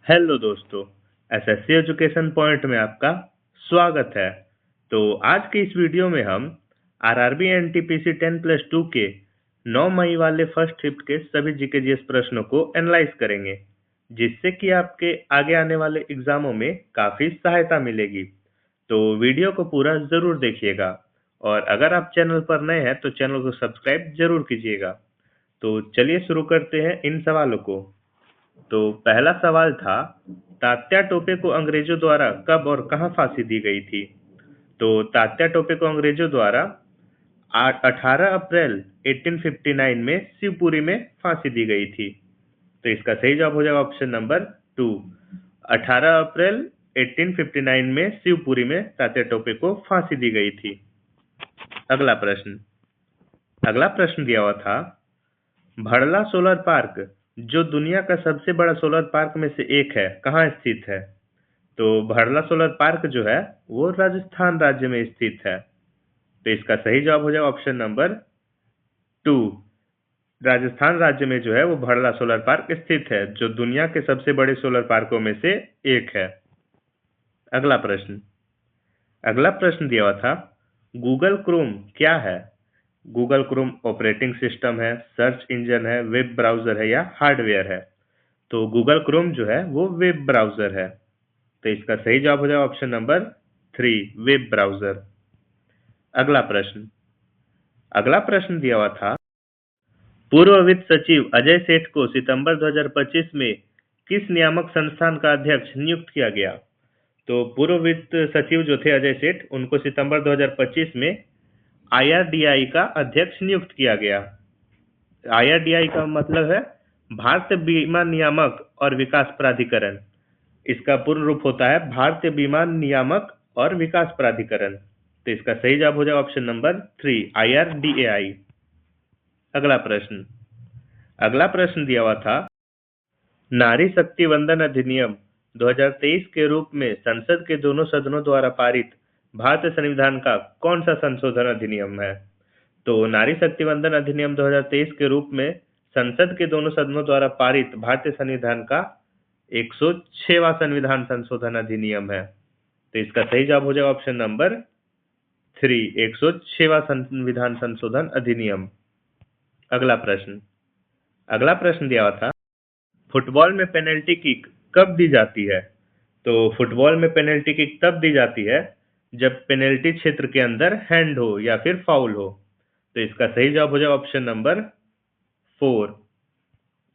Hello दोस्तों, SSC education point में आपका स्वागत है। तो आज की इस वीडियो में हम आरआरबी एनटीपीसी 10+2 के 9 मई वाले फर्स्ट शिफ्ट के सभी जीके जीएस प्रश्नों को एनालाइज करेंगे, जिससे कि आपके आगे आने वाले एग्जामों में काफ़ी सहायता मिलेगी। तो वीडियो को पूरा ज़रूर देखिएगा और अगर आप चैनल पर नए हैं तो चैनल को सब्सक्राइब जरूर कीजिएगा। तो चलिए शुरू करते हैं इन सवालों को। तो पहला सवाल था, तात्या टोपे को अंग्रेजों द्वारा कब और कहां फांसी दी गई थी? तो तात्या टोपे को अंग्रेजों द्वारा 18 अप्रैल 1859 में शिवपुरी में फांसी दी गई थी। तो इसका सही जवाब हो जाएगा ऑप्शन नंबर 2। 18 अप्रैल 1859 में शिवपुरी में तात्या टोपे को फांसी दी गई थी। अगला प्रश्न दिया हुआ था, भड़ला सोलर पार्क जो दुनिया का सबसे बड़ा सोलर पार्क में से एक है, कहाँ स्थित है? तो भड़ला सोलर पार्क जो है वो राजस्थान राज्य में स्थित है। तो इसका सही जवाब हो जाएगा ऑप्शन नंबर 2। राजस्थान राज्य में जो है वो भड़ला सोलर पार्क स्थित है, जो दुनिया के सबसे बड़े सोलर पार्कों में से एक है। अगला प्रश्न दिया हुआ था, गूगल क्रोम क्या है? गूगल क्रोम ऑपरेटिंग सिस्टम है, सर्च इंजन है, वेब ब्राउजर है या हार्डवेयर है? तो गूगल क्रोम जो है वो वेब ब्राउजर है। तो इसका सही जवाब हो जाएगा ऑप्शन नंबर 3, वेब ब्राउजर। अगला प्रश्न दिया हुआ था, पूर्व वित्त सचिव अजय सेठ को सितंबर 2025 में किस नियामक संस्थान का अध्यक्ष नियुक्त किया गया? तो पूर्व वित्त सचिव जो थे अजय सेठ, उनको सितंबर 2025 में आईआरडीआई का अध्यक्ष नियुक्त किया गया। आईआरडीआई का मतलब है भारतीय बीमा नियामक और विकास प्राधिकरण। इसका पूर्ण रूप होता है भारतीय बीमा नियामक और विकास प्राधिकरण। तो इसका सही जवाब हो जाएगा ऑप्शन नंबर 3, आईआरडीएआई। अगला प्रश्न दिया हुआ था, नारी शक्ति वंदन अधिनियम 2023 के रूप में संसद के दोनों सदनों द्वारा पारित भारतीय संविधान का कौन सा संशोधन अधिनियम है? तो नारी शक्ति वंदन अधिनियम 2023 के रूप में संसद के दोनों सदनों द्वारा पारित भारतीय संविधान का 106वां संविधान संशोधन अधिनियम है। तो इसका सही जवाब हो जाएगा ऑप्शन नंबर 3, 106वां संविधान संशोधन अधिनियम। अगला प्रश्न दिया हुआ था, फुटबॉल में पेनल्टी किक कब दी जाती है? तो फुटबॉल में पेनल्टी किक तब दी जाती है जब पेनल्टी क्षेत्र के अंदर हैंड हो या फिर फाउल हो। तो इसका सही जवाब हो जाएगा ऑप्शन नंबर 4।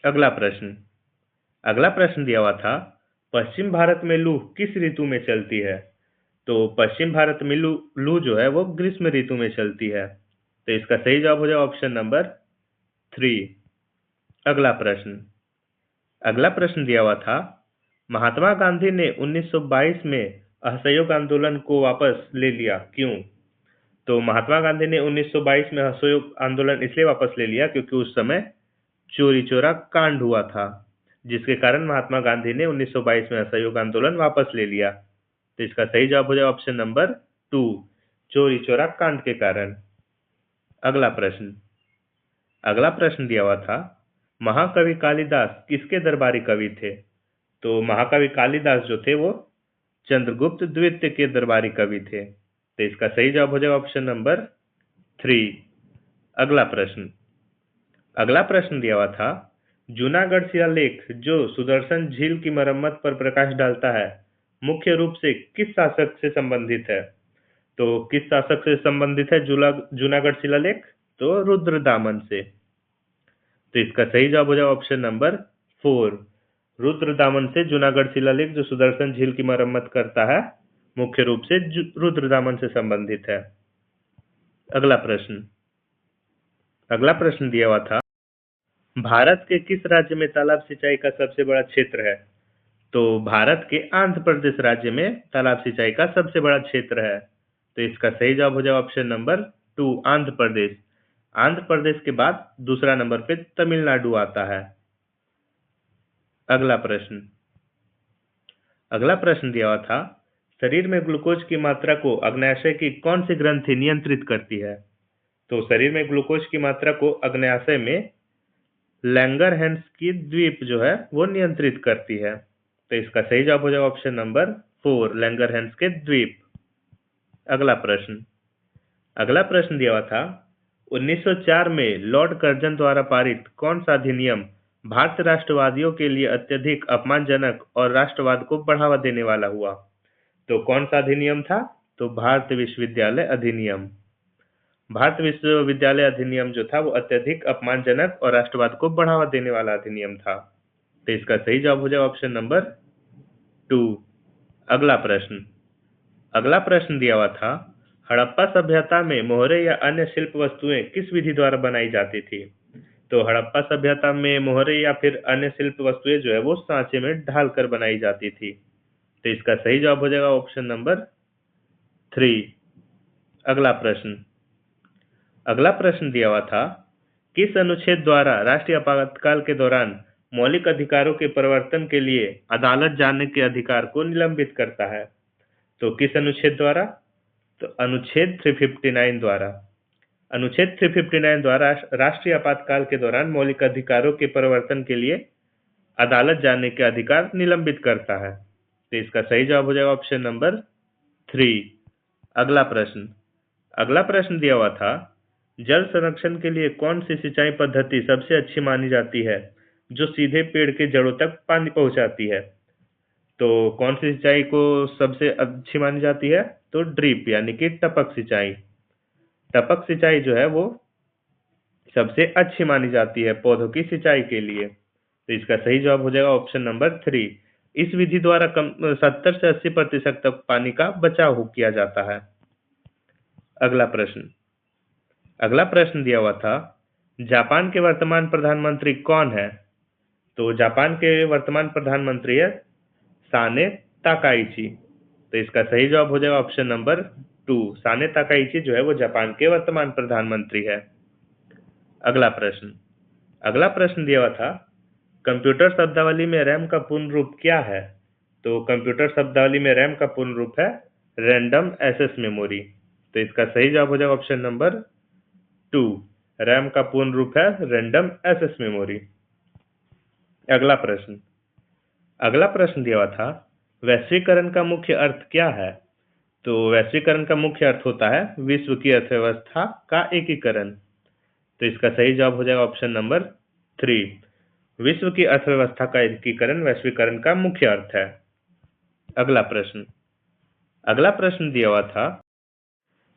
अगला प्रश्न दिया हुआ था, पश्चिम भारत में लू किस ऋतु में चलती है? तो पश्चिम भारत में लू जो है वो ग्रीष्म ऋतु में चलती है। तो इसका सही जवाब हो जाएगा ऑप्शन नंबर 3। अगला प्रश्न दिया हुआ था, महात्मा गांधी ने 1922 में असहयोग आंदोलन को वापस ले लिया, क्यों? तो महात्मा गांधी ने 1922 में असहयोग आंदोलन इसलिए वापस ले लिया क्योंकि उस समय चोरी चोरा कांड हुआ था, जिसके कारण महात्मा गांधी ने 1922 में असहयोग आंदोलन वापस ले लिया। तो इसका सही जवाब हो जाएगा ऑप्शन नंबर 2, चोरी चोरा कांड के कारण। अगला प्रश्न दिया हुआ था, महाकवि कालिदास किसके दरबारी कवि थे? तो महाकवि कालिदास जो थे वो चंद्रगुप्त द्वितीय के दरबारी कवि थे। तो इसका सही जवाब हो जाएगा ऑप्शन नंबर 3। अगला प्रश्न दिया हुआ था, जूनागढ़ शिलालेख जो सुदर्शन झील की मरम्मत पर प्रकाश डालता है, मुख्य रूप से किस शासक से संबंधित है? तो किस शासक से संबंधित है जूनागढ़ शिलालेख? तो रुद्रदामन से। तो इसका सही जवाब हो जाएगा ऑप्शन नंबर 4, रुद्रदामन से जूनागढ़ शिलालेख जो सुदर्शन झील की मरम्मत करता है, मुख्य रूप से रुद्रदामन से संबंधित है। अगला प्रश्न दिया हुआ था, भारत के किस राज्य में तालाब सिंचाई का सबसे बड़ा क्षेत्र है? तो भारत के आंध्र प्रदेश राज्य में तालाब सिंचाई का सबसे बड़ा क्षेत्र है। तो इसका सही जवाब हो जाएगा ऑप्शन नंबर 2, आंध्र प्रदेश। आंध्र प्रदेश के बाद दूसरा नंबर पे तमिलनाडु आता है। अगला प्रश्न दिया हुआ था, शरीर में ग्लूकोज की मात्रा को अग्न्याशय की कौन सी ग्रंथि नियंत्रित करती है? तो शरीर में ग्लूकोज की मात्रा को अग्न्याशय में लैंगरहैंस की द्वीप जो है वो नियंत्रित करती है। तो इसका सही जवाब हो जाएगा ऑप्शन नंबर 4, लैंगरहैंस के द्वीप। अगला प्रश्न दिया हुआ था, 1904 में लॉर्ड कर्जन द्वारा पारित कौन सा अधिनियम भारतीय राष्ट्रवादियों के लिए अत्यधिक अपमानजनक और राष्ट्रवाद को बढ़ावा देने वाला हुआ? तो कौन सा अधिनियम था? तो भारतीय विश्वविद्यालय अधिनियम। भारतीय विश्वविद्यालय अधिनियम जो था वो अत्यधिक अपमानजनक और राष्ट्रवाद को बढ़ावा देने वाला अधिनियम था। तो इसका सही जवाब हो जाएगा ऑप्शन नंबर 2। अगला प्रश्न दिया हुआ था, हड़प्पा सभ्यता में मोहरे या अन्य शिल्प वस्तुएं किस विधि द्वारा बनाई जाती थी? तो हड़प्पा सभ्यता में मोहरे या फिर अन्य शिल्प वस्तुएं जो है वो सांचे में ढालकर बनाई जाती थी। तो इसका सही जवाब हो जाएगा ऑप्शन नंबर 3। अगला प्रश्न दिया हुआ था, किस अनुच्छेद द्वारा राष्ट्रीय आपातकाल के दौरान मौलिक अधिकारों के परिवर्तन के लिए अदालत जाने के अधिकार को निलंबित करता है? तो किस अनुच्छेद द्वारा? तो अनुच्छेद 359 द्वारा। अनुच्छेद 359 द्वारा राष्ट्रीय आपातकाल के दौरान मौलिक अधिकारों के परिवर्तन के लिए अदालत जाने के अधिकार निलंबित करता है। तो इसका सही जवाब हो जाएगा ऑप्शन नंबर 3। अगला प्रश्न दिया हुआ था, जल संरक्षण के लिए कौन सी सिंचाई पद्धति सबसे अच्छी मानी जाती है जो सीधे पेड़ के जड़ों तक पानी पहुंचाती है? तो कौन सी सिंचाई को सबसे अच्छी मानी जाती है? तो ड्रिप यानी कि टपक सिंचाई। टपक सिंचाई जो है वो सबसे अच्छी मानी जाती है पौधों की सिंचाई के लिए। तो इसका सही जवाब हो जाएगा ऑप्शन नंबर 3। इस विधि द्वारा 70 से 80% तक पानी का बचाव किया जाता है। अगला प्रश्न दिया हुआ था, जापान के वर्तमान प्रधानमंत्री कौन है? तो जापान के वर्तमान प्रधानमंत्री है साने ताकाइची। तो इसका सही जवाब हो जाएगा ऑप्शन नंबर 2। साने ताकाइची जो है वो जापान के वर्तमान प्रधानमंत्री है। अगला प्रश्न दिया हुआ था, कंप्यूटर शब्दावली में रैम का पूर्ण रूप क्या है? तो कंप्यूटर शब्दावली में रैम का पूर्ण रूप है रैंडम एक्सेस मेमोरी। तो इसका सही जवाब हो जाएगा ऑप्शन नंबर 2। रैम का पूर्ण रूप है रैंडम एक्सेस मेमोरी। अगला प्रश्न दिया हुआ था, वैश्वीकरण का मुख्य अर्थ क्या है? तो वैश्वीकरण का मुख्य अर्थ होता है विश्व की अर्थव्यवस्था का एकीकरण। तो इसका सही जवाब हो जाएगा ऑप्शन नंबर 3। विश्व की अर्थव्यवस्था का एकीकरण वैश्वीकरण का मुख्य अर्थ है। अगला प्रश्न दिया हुआ था,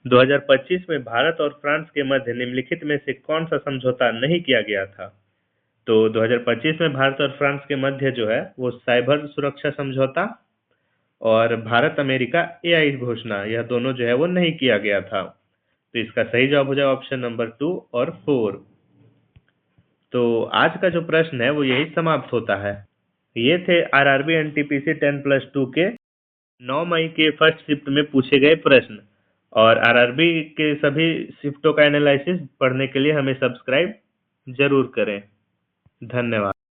2025 में भारत और फ्रांस के मध्य निम्नलिखित में से कौन सा समझौता नहीं किया गया था? तो 2025 में भारत और फ्रांस के मध्य जो है वो साइबर सुरक्षा समझौता और भारत अमेरिका एआई घोषणा, यह दोनों जो है वो नहीं किया गया था। तो इसका सही जवाब हो जाएगा ऑप्शन नंबर 2 और 4। तो आज का जो प्रश्न है वो यही समाप्त होता है। ये थे आरआरबी एनटीपीसी 10+2 के 9 मई के फर्स्ट शिफ्ट में पूछे गए प्रश्न। और आरआरबी के सभी शिफ्टों का एनालिसिस पढ़ने के लिए हमें सब्सक्राइब जरूर करें। धन्यवाद।